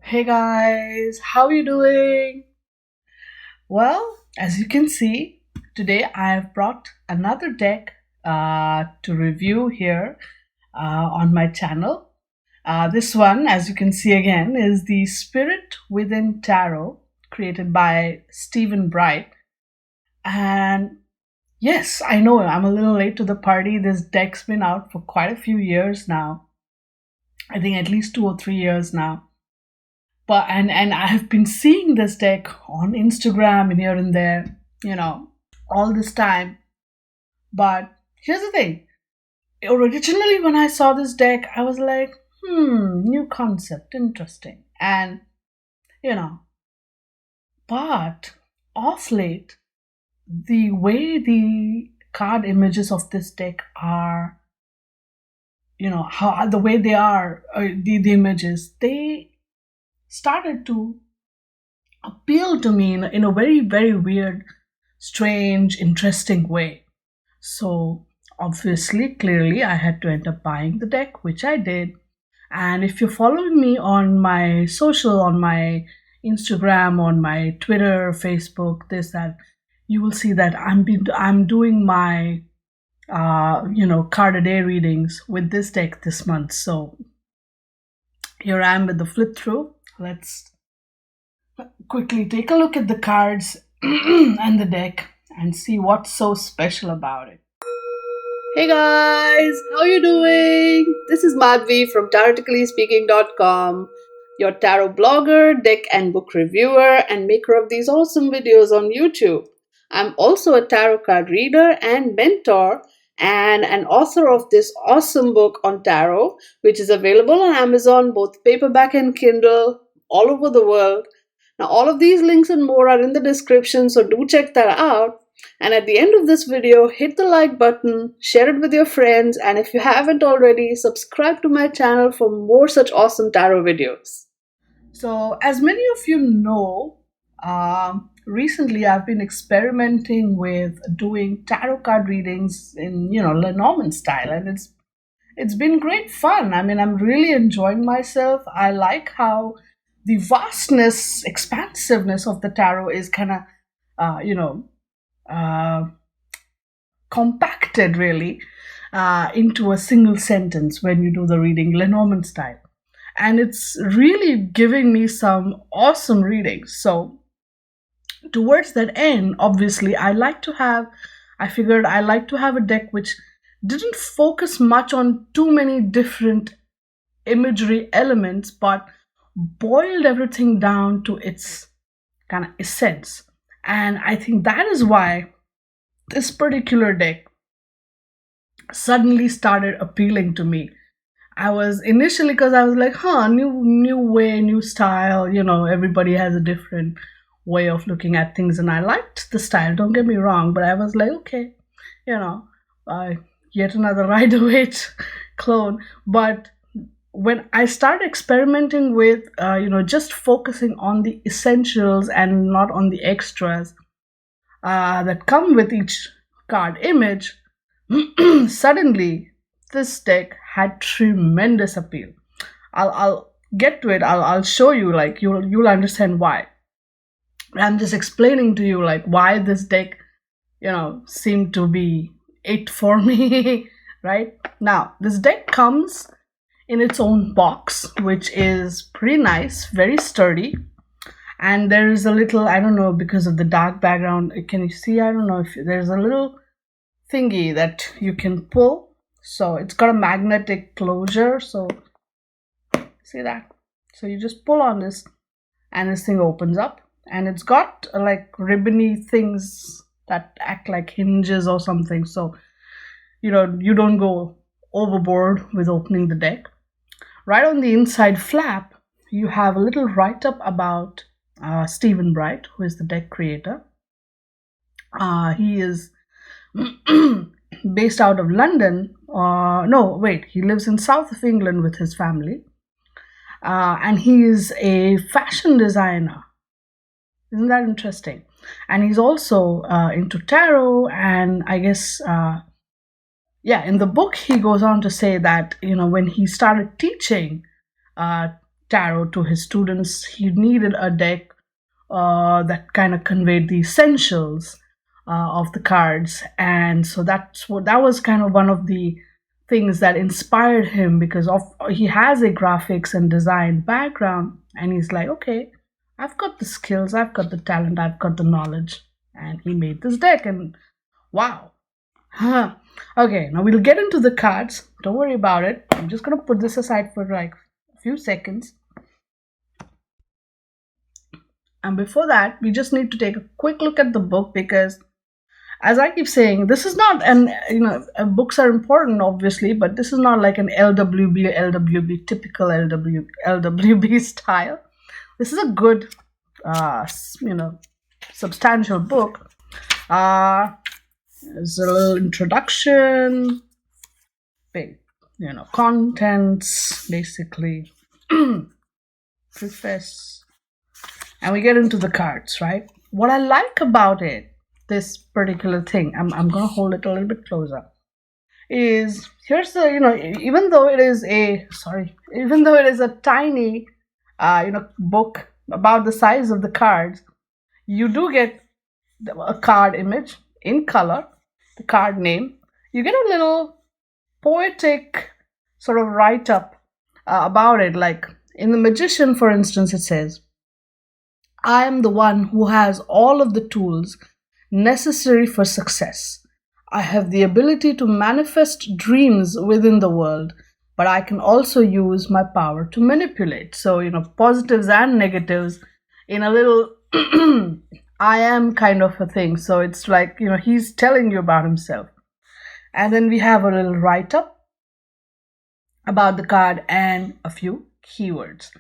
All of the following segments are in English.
Hey guys, how you doing? Well, as you can see, today I have brought another deck to review here on my channel. This one, as you can see again, is the Spirit Within Tarot, created by Stephen Bright. And yes, I know I'm a little late to the party. This deck's been out for quite a few years now. I think at least 2 or 3 years now. But I have been seeing this deck on Instagram and here and there, all this time. But here's the thing. Originally when I saw this deck, I was like, new concept, interesting. And you know, but off late, the way the card images of this deck are, how the way they are, the images, they started to appeal to me in a very, very weird, strange, interesting way. So, obviously, clearly, I had to end up buying the deck, which I did. And if you're following me on my social, on my Instagram, on my Twitter, Facebook, this, that, you will see that I'm doing my card a day readings with this deck this month. So here I am with the flip through. Let's quickly take a look at the cards and the deck and see what's so special about it. Hey guys, how you doing? This is Madhvi from TaroticallySpeaking.com, your tarot blogger, deck and book reviewer, and maker of these awesome videos on YouTube. I'm also a tarot card reader and mentor, and an author of this awesome book on tarot, which is available on Amazon, both paperback and Kindle, all over the world. Now, all of these links and more are in the description, so do check that out. And at the end of this video, hit the like button, share it with your friends, and if you haven't already, subscribe to my channel for more such awesome tarot videos. So, as many of you know, recently I've been experimenting with doing tarot card readings in, Lenormand style, and it's been great fun. I mean, I'm really enjoying myself. I like how the vastness, expansiveness of the tarot is kind of, compacted really into a single sentence when you do the reading Lenormand style. And it's really giving me some awesome readings. So towards that end, obviously, I figured I like to have a deck which didn't focus much on too many different imagery elements, but boiled everything down to its kind of essence. And I think that is why this particular deck suddenly started appealing to me. I was initially, because I was like, new way, new style, everybody has a different way of looking at things, and I liked the style, don't get me wrong, but I was like, okay, yet another Rider-Waite clone. But when I started experimenting with, just focusing on the essentials and not on the extras that come with each card image, suddenly this deck had tremendous appeal. I'll get to it. I'll show you. Like you'll understand why. I'm just explaining to you like why this deck, seemed to be it for me. Right now, this deck comes in its own box, which is pretty nice, very sturdy. And there is a little, I don't know, because of the dark background, can you see? I don't know if there's a little thingy that you can pull. So it's got a magnetic closure. So see that? So you just pull on this and this thing opens up. And it's got like ribbony things that act like hinges or something. So, you don't go overboard with opening the deck. Right on the inside flap, you have a little write-up about Stephen Bright, who is the deck creator. He is based out of London. He lives in south of England with his family. And he is a fashion designer. Isn't that interesting? And he's also into tarot, and I guess, in the book he goes on to say that, when he started teaching tarot to his students, he needed a deck that kind of conveyed the essentials of the cards, and so that was kind of one of the things that inspired him, because of he has a graphics and design background, and he's like, okay, I've got the skills, I've got the talent, I've got the knowledge, and he made this deck, and wow. Huh. Okay, now we'll get into the cards. Don't worry about it. I'm just gonna put this aside for like a few seconds. And before that, we just need to take a quick look at the book, because as I keep saying, this is not an, books are important, obviously, but this is not like an typical LWB style. This is a good, substantial book. There's a little introduction, big, contents, basically, preface, and we get into the cards, right? What I like about it, this particular thing, I'm gonna hold it a little bit closer, is here's the, even though it is a tiny, book about the size of the cards, you do get a card image in color, the card name. You get a little poetic sort of write up about it. Like in The Magician, for instance, it says, I am the one who has all of the tools necessary for success. I have the ability to manifest dreams within the world, but I can also use my power to manipulate. So, positives and negatives in a little I am kind of a thing. So it's like, he's telling you about himself. And then we have a little write up about the card and a few keywords.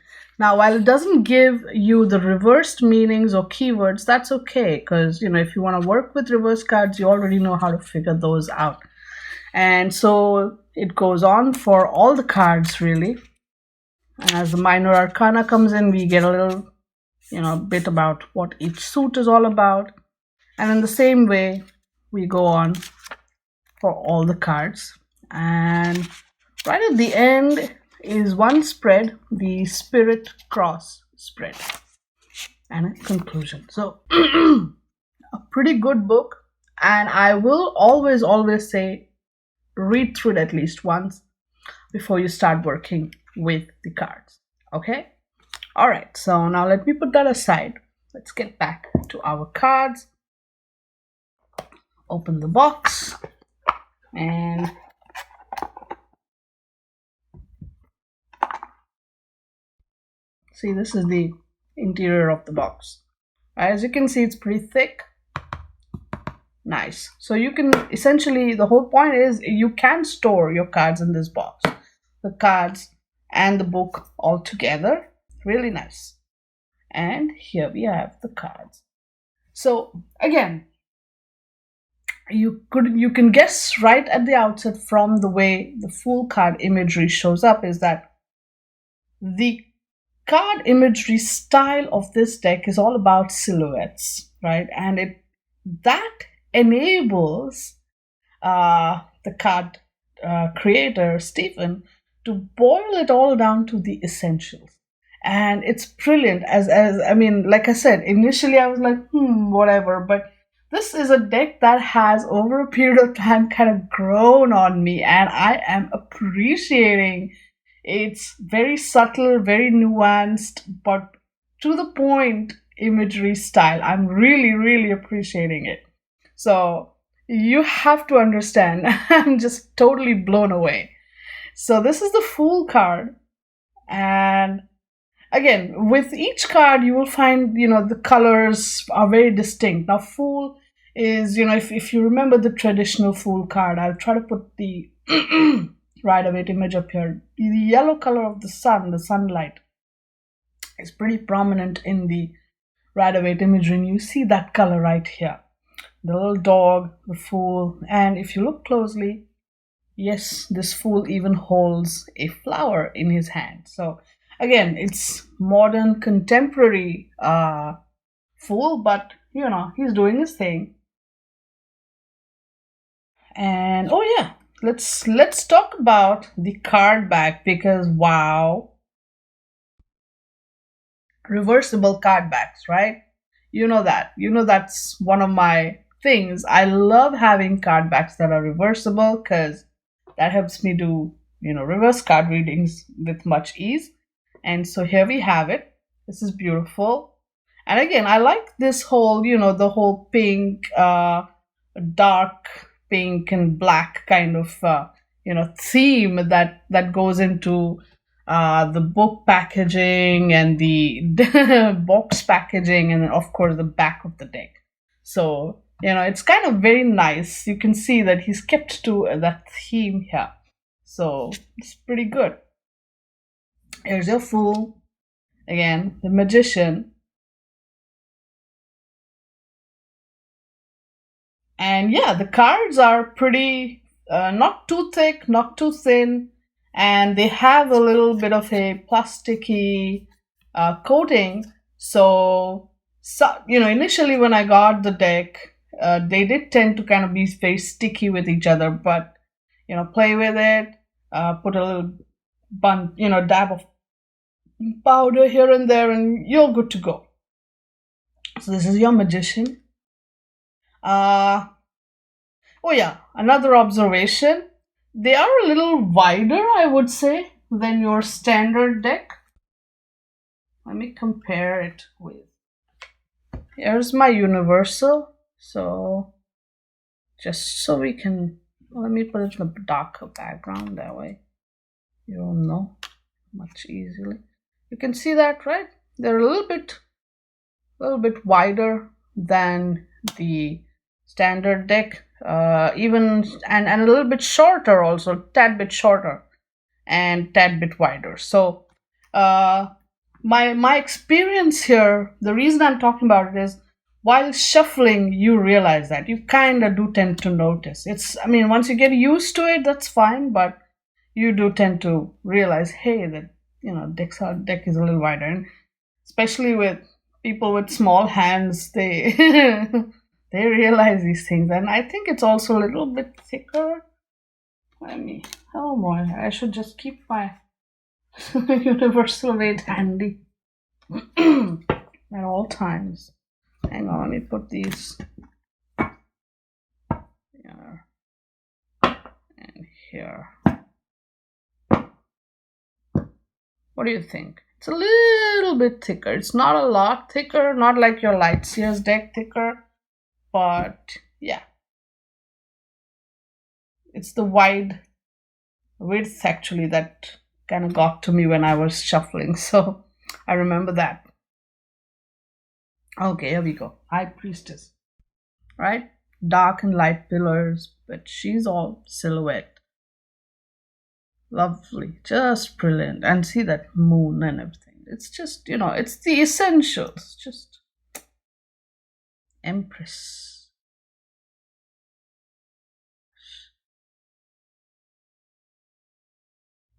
Now, while it doesn't give you the reversed meanings or keywords, that's okay, because, if you want to work with reverse cards, you already know how to figure those out. And so it goes on for all the cards, really. And as the minor arcana comes in, we get a little, bit about what each suit is all about. And in the same way, we go on for all the cards. And right at the end is one spread, the Spirit Cross spread, and a conclusion. So a pretty good book, and I will always say read through it at least once before you start working with the cards. Okay? All right, so now let me put that aside. Let's get back to our cards. Open the box, and see, this is the interior of the box. As you can see, it's pretty thick. Nice. So you can essentially, the whole point is you can store your cards in this box. The cards and the book all together. Really nice. And here we have the cards. So again, you can guess right at the outset from the way the full card imagery shows up is that the card imagery style of this deck is all about silhouettes, right? And that enables the card creator Stephen to boil it all down to the essentials, and it's brilliant. As I mean, like I said, initially I was like, whatever, but this is a deck that has over a period of time kind of grown on me, and I am appreciating its very subtle, very nuanced, but to the point imagery style. I'm really, really appreciating it. So you have to understand, I'm just totally blown away. So this is the Fool card, and again, with each card you will find, the colors are very distinct. Now, Fool is, if you remember the traditional Fool card, I'll try to put the Rider-Waite image up here. The yellow color of the sun, the sunlight, is pretty prominent in the Rider-Waite imagery, and you see that color right here. The little dog, the Fool, and if you look closely, yes, this Fool even holds a flower in his hand. So again, it's modern, contemporary Fool, but he's doing his thing. And oh yeah, let's talk about the card back, because wow, reversible card backs, right? You know that. You know that's one of my things. I love having card backs that are reversible because that helps me do, reverse card readings with much ease. And so here we have it. This is beautiful. And again, I like this whole, the whole pink, dark pink and black kind of, theme that goes into the book packaging and the box packaging, and of course the back of the deck. So it's kind of very nice. You can see that he's kept to that theme here. So it's pretty good. Here's your Fool. Again, the Magician. And yeah, the cards are pretty, not too thick, not too thin, and they have a little bit of a plasticky coating. So, initially when I got the deck, they did tend to kind of be very sticky with each other, but, play with it, put a little dab of powder here and there, and you're good to go. So this is your Magician. Uh, Oh, yeah, another observation. They are a little wider, I would say, than your standard deck. Let me compare it with. Here's my universal. So, just so we can. Let me put it in a darker background, that way you don't know much easily. You can see that, right? They're a little bit wider than the standard deck, even and a little bit shorter, also tad bit shorter and tad bit wider. So uh, my experience here, the reason I'm talking about it is, while shuffling you realize that you kind of do tend to notice. Once you get used to it, that's fine, but you do tend to realize, hey, that deck is a little wider. And especially with people with small hands, they they realize these things. And I think it's also a little bit thicker. Oh boy, I should just keep my universal weight handy at all times. Hang on, let me put these here and here. What do you think? It's a little bit thicker. It's not a lot thicker, not like your Lightseer's deck thicker, but yeah. It's the width actually that kind of got to me when I was shuffling. So I remember that. Okay, here we go. High Priestess. Right? Dark and light pillars, but she's all silhouette. Lovely, just brilliant. And see that moon and everything. It's just, it's the essentials. Just Empress.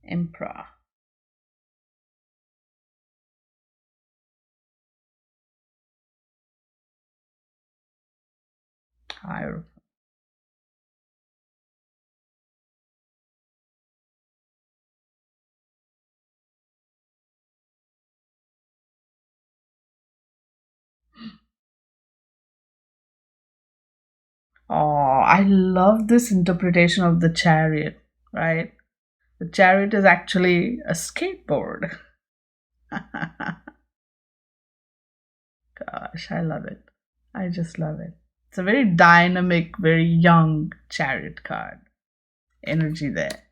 Emperor. Higher. Oh, I love this interpretation of the chariot, right? The chariot is actually a skateboard. Gosh, I love it. I just love it. It's a very dynamic, very young chariot card. Energy there.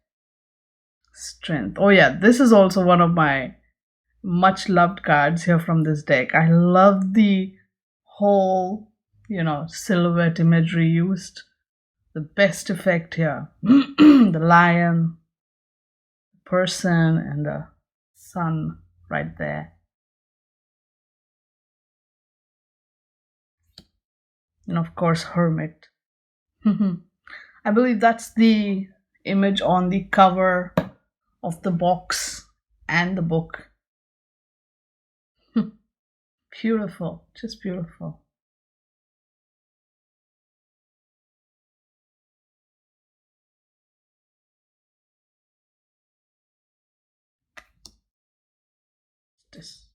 Strength. Oh, yeah, this is also one of my much loved cards here from this deck. I love the whole, silhouette imagery used. The best effect here. The lion, person, and the sun right there. And of course, hermit. I believe that's the image on the cover of the box and the book. Beautiful, just beautiful. This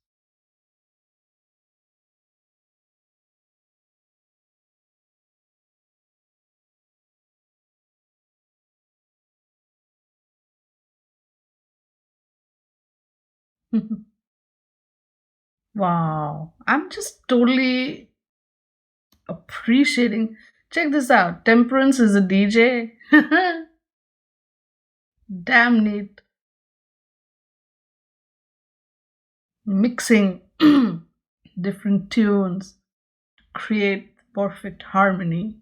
Wow. I'm just totally appreciating. Check this out. Temperance is a DJ. Damn neat. Mixing different tunes to create perfect harmony.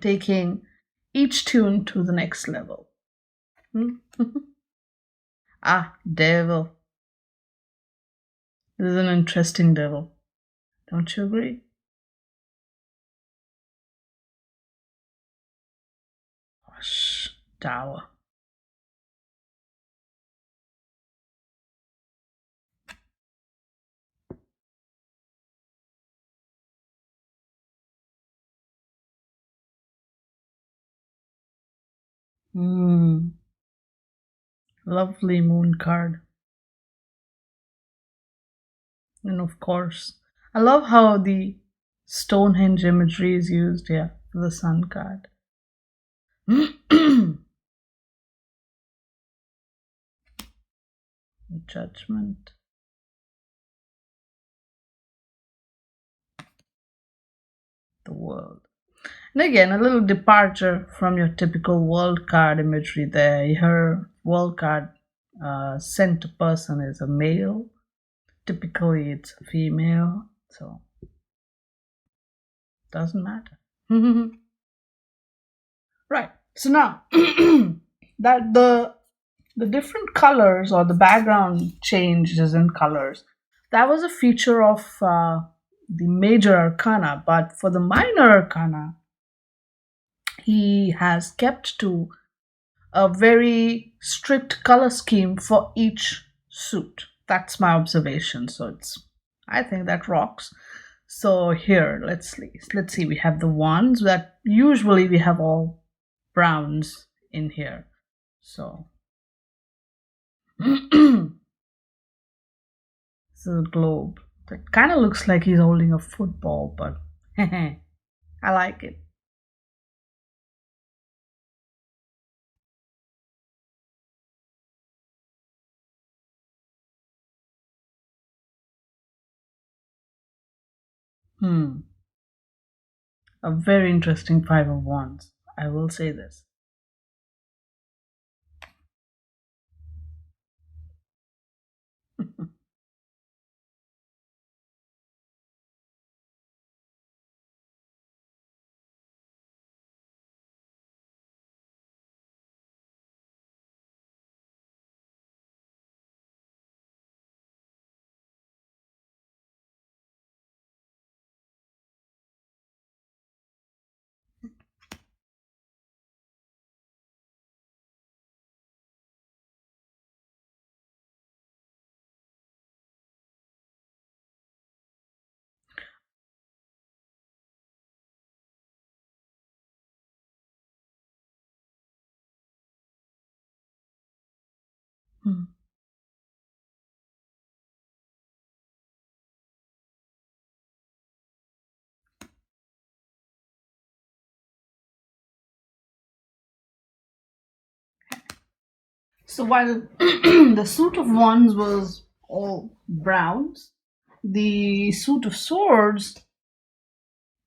Taking each tune to the next level. Ah, devil. This is an interesting devil. Don't you agree? Shh, tower. Hmm. Lovely moon card. And of course, I love how the Stonehenge imagery is used here for the sun card. Judgment. The world. And again, a little departure from your typical world card imagery there. Her world card sent to person is a male. Typically, it's a female, so doesn't matter. Right. So now that the different colors or the background changes in colors, that was a feature of the major arcana. But for the minor arcana, he has kept to a very strict color scheme for each suit. That's my observation. So I think that rocks. So here, let's see. We have the ones that usually we have all browns in here. So this is a globe. That kind of looks like he's holding a football, but I like it. Hmm. A very interesting five of wands. I will say this. Hmm. So while the suit of wands was all browns, the suit of swords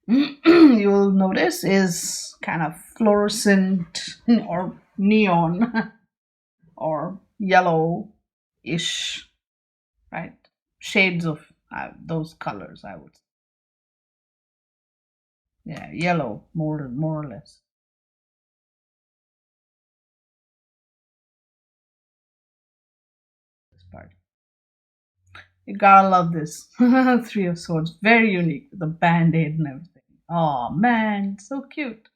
you'll notice is kind of fluorescent or neon or yellow-ish, right? Shades of those colors, I would say. Yeah, yellow, more or less. This part. You gotta love this. Three of Swords. Very unique with the band aid and everything. Oh man, so cute.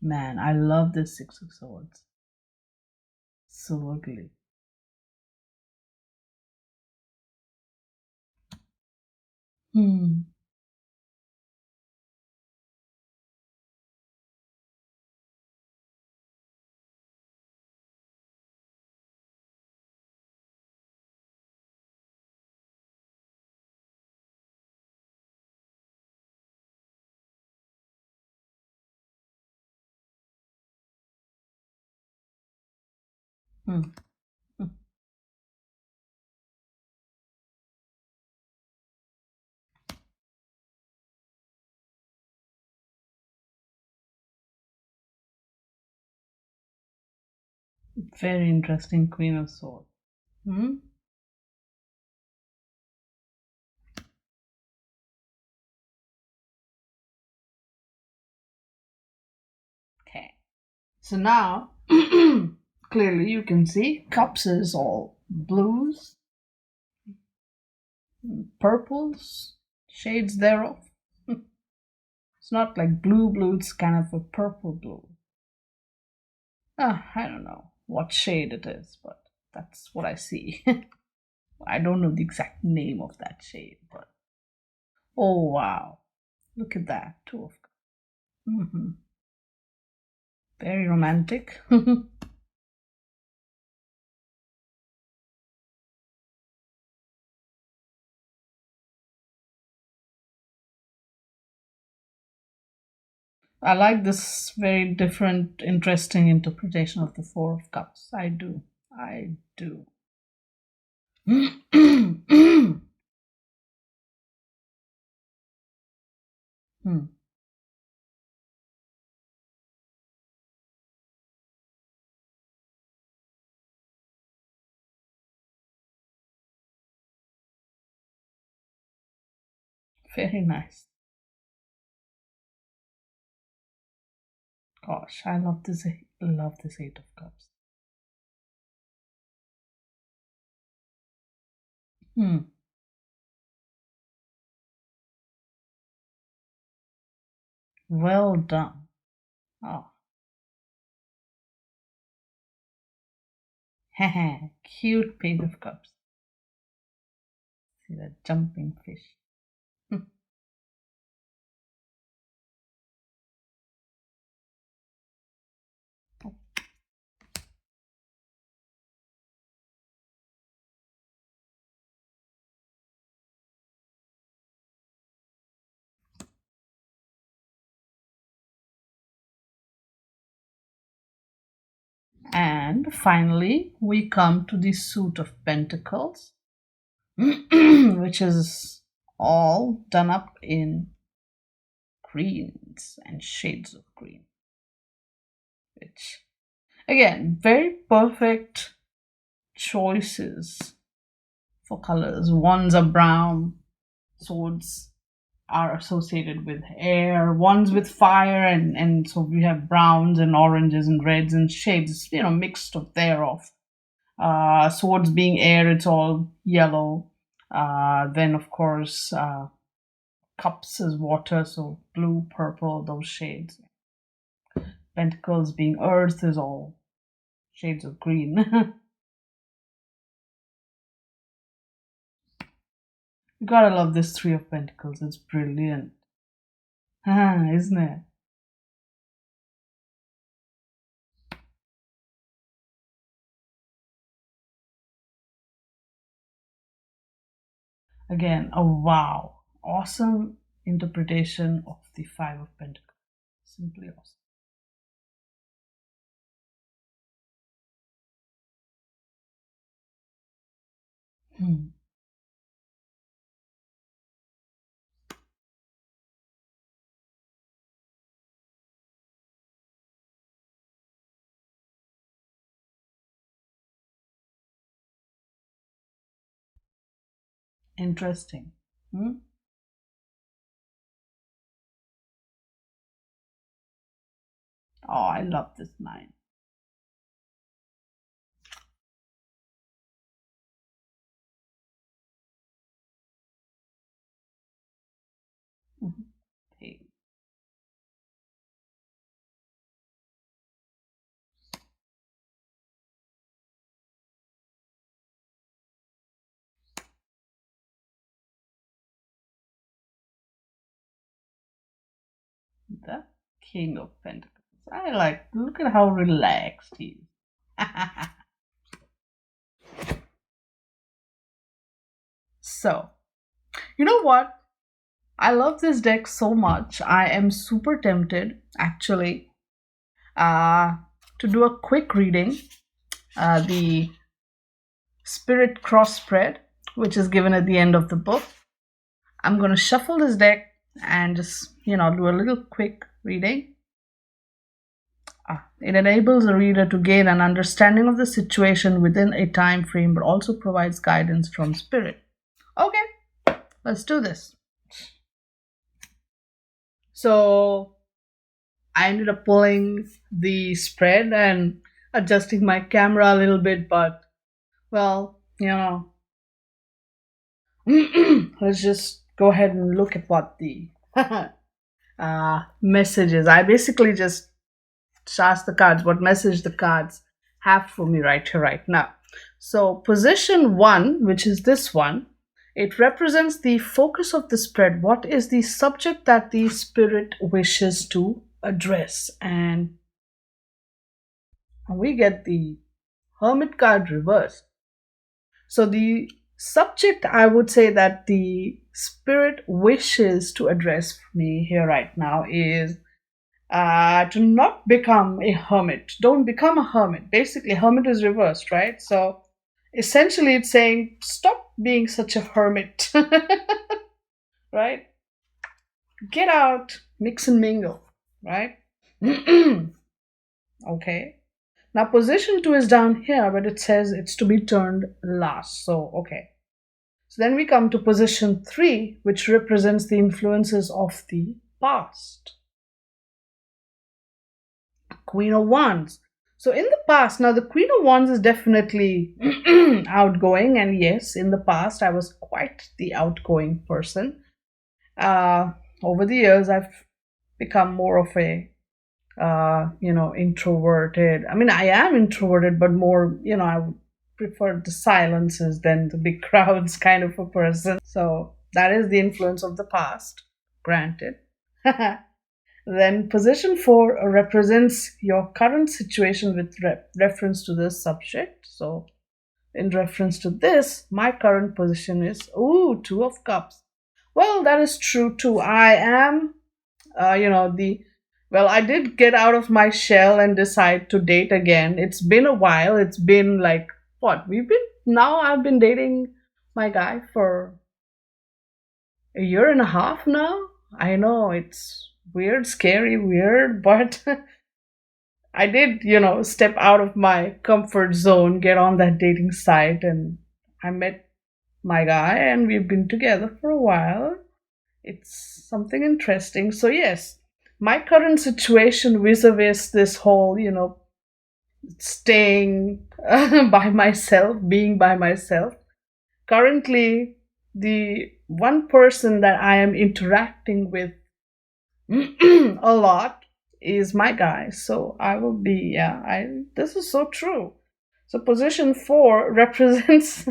Man, I love this Six of Swords. So ugly. Hmm. Hmm. Very interesting, Queen of Swords. Hmm? Okay. So now, clearly you can see cups is all blues, purples, shades thereof. It's not like blue blue, it's kind of a purple blue. I don't know what shade it is, but that's what I see. I don't know the exact name of that shade, but oh wow, look at that, two of mm-hmm. Very romantic. I like this very different, interesting interpretation of the Four of Cups. I do. I do. Hmm. Very nice. Gosh, I love this. Love this Eight of Cups. Hmm. Well done. Oh, cute Page of Cups. See that jumping fish. And finally, we come to the Suit of Pentacles, which is all done up in greens and shades of green, which again, very perfect choices for colors. Ones are brown, swords are associated with air, ones with fire, and so we have browns and oranges and reds and shades, mixed of thereof. Swords being air, it's all yellow. Then, of course, cups is water, so blue, purple, those shades. Pentacles being earth is all shades of green. You gotta love this Three of Pentacles. It's brilliant. Isn't it? Again, a wow. Awesome interpretation of the Five of Pentacles. Simply awesome. Hmm. Interesting. Hmm? Oh, I love this nine. Mhm. Okay. The King of Pentacles. I like, look at how relaxed he is. So, you know what? I love this deck so much. I am super tempted, actually, uh, to do a quick reading the Spirit Cross Spread, which is given at the end of the book. I'm going to shuffle this deck and just, do a little quick reading. It enables a reader to gain an understanding of the situation within a time frame, but also provides guidance from Spirit. Okay, let's do this. So I ended up pulling the spread and adjusting my camera a little bit, but, well, let's just go ahead and look at what the message is. I basically just asked the cards what message the cards have for me right here, right now. So position 1, which is this one, it represents the focus of the spread. What is the subject that the Spirit wishes to address? And we get the Hermit card reversed. So the subject, I would say, that the Spirit wishes to address me here right now is to not become a hermit. Don't become a hermit. Basically, hermit is reversed, right? So essentially it's saying stop being such a hermit. Right? Get out, mix and mingle, right? Okay. Now position 2 is down here, but it says it's to be turned last. So, okay. So then we come to position 3, which represents the influences of the past. Queen of Wands. So in the past, now the Queen of Wands is definitely outgoing, and yes, in the past I was quite the outgoing person. Over the years, I've become more of a introverted. I mean, I am introverted, but more, I would prefer the silences than the big crowds kind of a person. So that is the influence of the past, granted. Then position 4 represents your current situation with reference to this subject. So in reference to this, my current position is, 2 of Cups. Well, that is true too. I am, I did get out of my shell and decide to date again. It's been a while. It's been like, I've been dating my guy for a year and a half now. I know it's weird, scary, weird, but I did, step out of my comfort zone, get on that dating site, and I met my guy, and we've been together for a while. It's something interesting. So yes, my current situation vis-a-vis this whole, staying by myself, being by myself. Currently, the one person that I am interacting with a lot is my guy. So I will be, this is so true. So position 4 represents,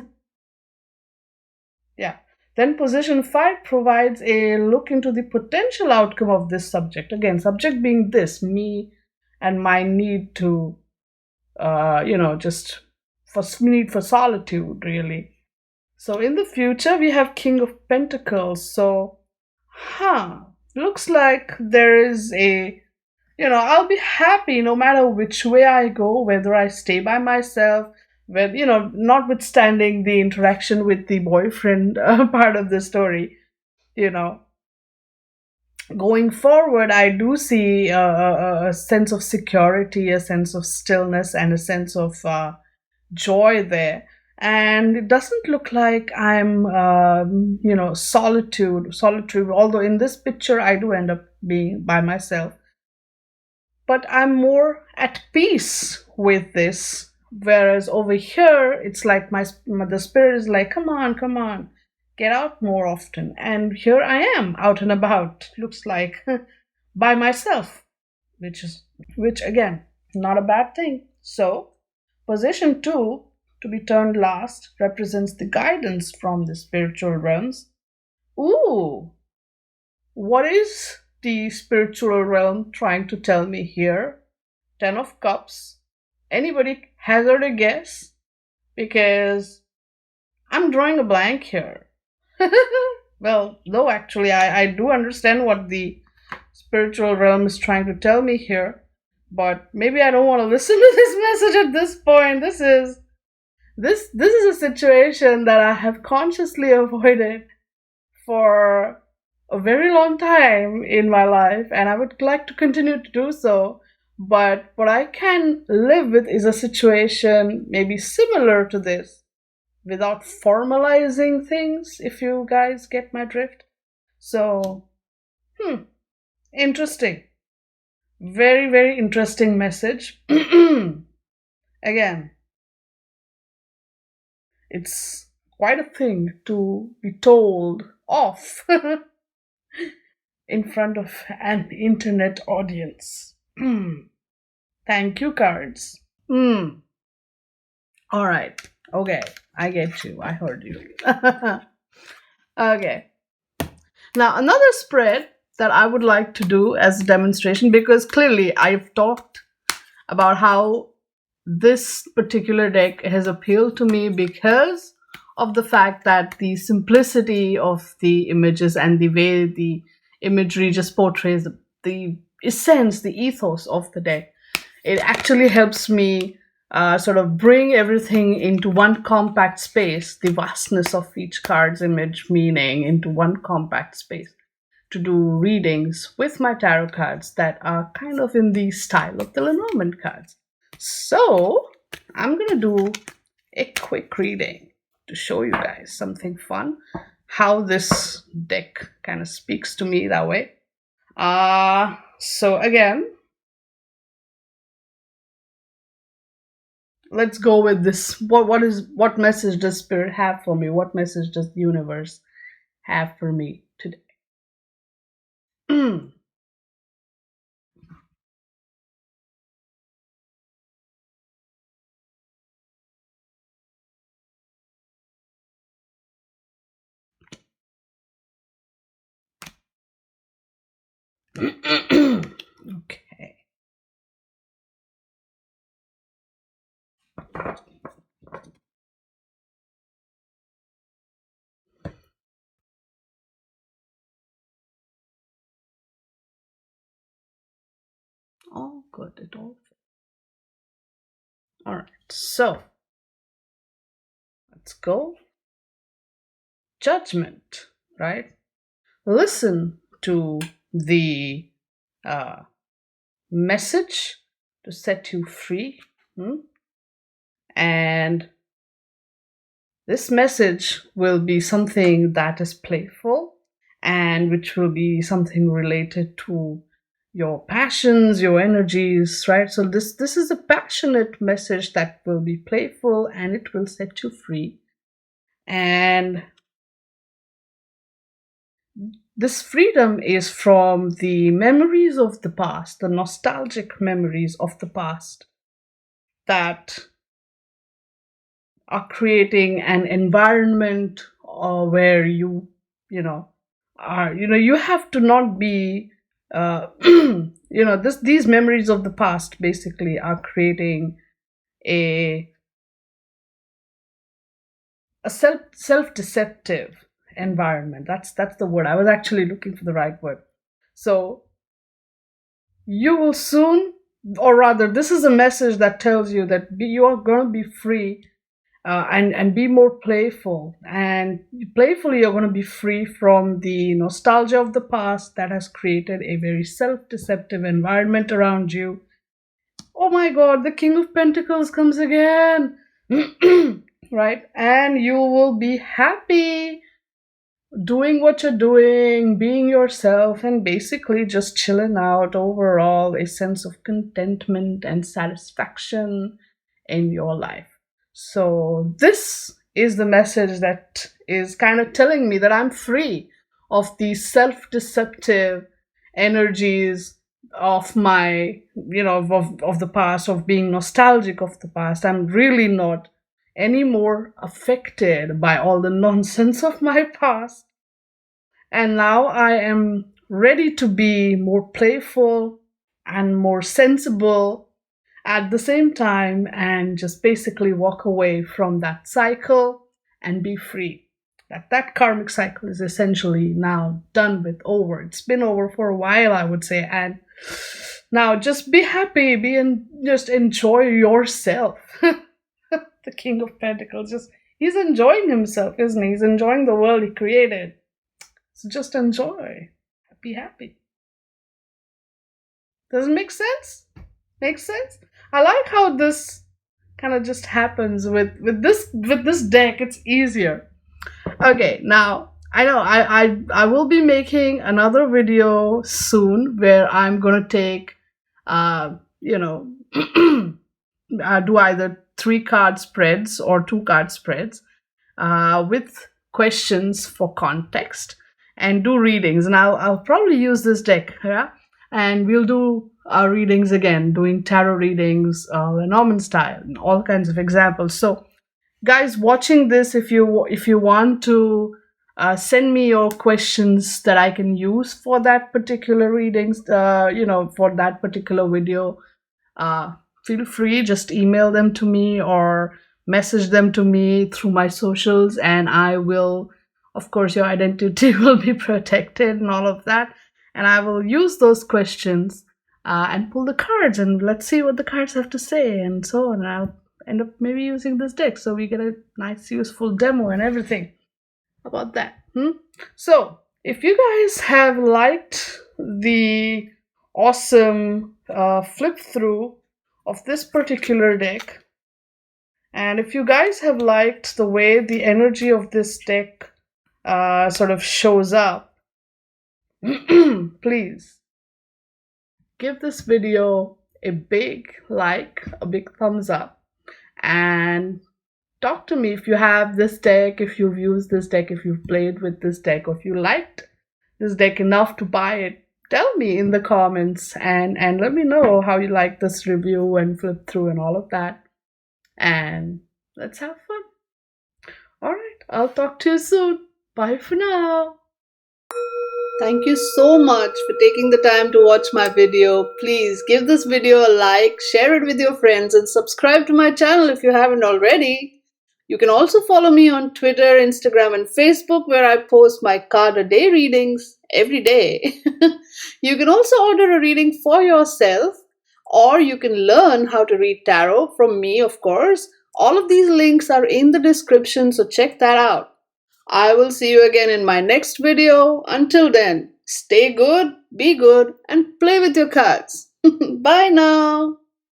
Then position 5 provides a look into the potential outcome of this subject. Again, subject being this, me and my need to, just for need for solitude, really. So in the future, we have King of Pentacles. So, looks like there is a, I'll be happy no matter which way I go, whether I stay by myself, with, notwithstanding the interaction with the boyfriend part of the story, going forward, I do see a sense of security, a sense of stillness, and a sense of joy there. And it doesn't look like I'm, solitude, although in this picture I do end up being by myself. But I'm more at peace with this. Whereas over here, it's like the spirit is like, come on, get out more often. And here I am out and about, looks like by myself, which again, not a bad thing. So position 2, to be turned last, represents the guidance from the spiritual realms. What is the spiritual realm trying to tell me here? 10 of Cups. Anybody hazard a guess? Because I'm drawing a blank here. Well, no, actually, I do understand what the spiritual realm is trying to tell me here. But maybe I don't want to listen to this message at this point. This is a situation that I have consciously avoided for a very long time in my life, and I would like to continue to do so. But what I can live with is a situation maybe similar to this without formalizing things, if you guys get my drift. So, interesting. Very, very interesting message. Again, it's quite a thing to be told off in front of an internet audience. Thank you, cards. All right. Okay. I get you. I heard you. Okay. Now, another spread that I would like to do as a demonstration, because clearly I've talked about how this particular deck has appealed to me because of the fact that the simplicity of the images and the way the imagery just portrays the essence, the ethos of the deck. It actually helps me sort of bring everything into one compact space, the vastness of each card's image meaning into one compact space, to do readings with my tarot cards that are kind of in the style of the Lenormand cards. So I'm going to do a quick reading to show you guys something fun, how this deck kind of speaks to me that way. So again, let's go with this. What message does Spirit have for me? What message does the universe have for me today? Okay. Oh, good. It all. All right. So let's go. Judgment, right? Listen to the message to set you free. And this message will be something that is playful and which will be something related to your passions, your energies, right? So this is a passionate message that will be playful and it will set you free. And this freedom is from the memories of the past, the nostalgic memories of the past that are creating an environment where you have to not be these memories of the past basically are creating a self-deceptive environment. That's the word. I was actually looking for the right word. So you will soon, or rather this is a message that tells you that you are going to be free and be more playful. And playfully, you're going to be free from the nostalgia of the past that has created a very self-deceptive environment around you. Oh my God, the King of Pentacles comes again. Right? And you will be happy doing what you're doing, being yourself, and basically just chilling out. Overall, a sense of contentment and satisfaction in your life. So this is the message that is kind of telling me that I'm free of these self-deceptive energies of my, of the past, of being nostalgic of the past. I'm really not anymore affected by all the nonsense of my past. And now I am ready to be more playful and more sensible at the same time, and just basically walk away from that cycle and be free. That karmic cycle is essentially now done with, over. It's been over for a while, I would say, and Now just be happy, just enjoy yourself. The King of Pentacles, just he's enjoying himself, isn't he? He's enjoying the world he created. So just enjoy. Be happy. Doesn't make sense? Make sense? I like how this kind of just happens with this deck. It's easier. Okay, now I know I will be making another video soon where I'm gonna take you know do either 3 card spreads or 2 card spreads with questions for context and do readings. And I'll probably use this deck, yeah. And we'll do our readings again, doing tarot readings, Lenormand style, and all kinds of examples. So, guys, watching this, if you want to send me your questions that I can use for that particular readings, for that particular video, uh, feel free, just email them to me or message them to me through my socials, and I will, of course, your identity will be protected and all of that, and I will use those questions and pull the cards, and let's see what the cards have to say and so on. And I'll end up maybe using this deck so we get a nice useful demo and everything. How about that? So if you guys have liked the awesome flip through of this particular deck, and if you guys have liked the way the energy of this deck sort of shows up, please give this video a big like, a big thumbs up, and talk to me if you have this deck, if you've used this deck, if you've played with this deck, or if you liked this deck enough to buy it. Tell me in the comments and let me know how you like this review and flip through and all of that. And let's have fun. Alright, I'll talk to you soon. Bye for now. Thank you so much for taking the time to watch my video. Please give this video a like, share it with your friends, and subscribe to my channel if you haven't already. You can also follow me on Twitter, Instagram, and Facebook, where I post my card a day readings every day. You can also order a reading for yourself, or you can learn how to read tarot from me, of course. All of these links are in the description, so check that out. I will see you again in my next video. Until then, stay good, be good, and play with your cards. Bye now.